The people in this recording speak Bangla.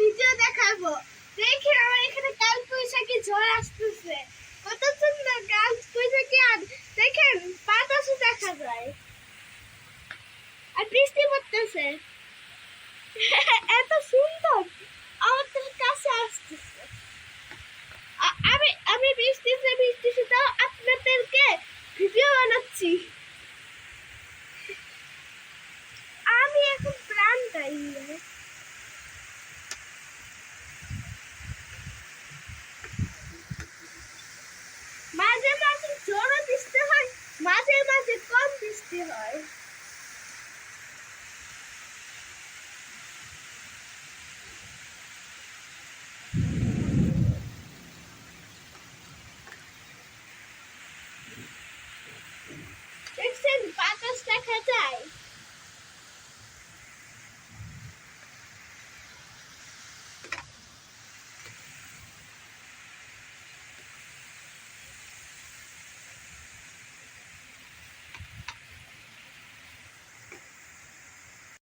ভিডিও দেখাবো। দেখে আমার এখানে কাল বৈশাখী ঝড় আসতেছে, কত সুন্দর কাল বৈশাখী। আর দেখেন বাতাসও দেখা যায় আর বৃষ্টি পড়তেছে। এত সুন্দর আমাদের কাছে আসতেছে। আমি আমি বৃষ্টিতে আপনাদেরকে ভিডিও বানাচ্ছি।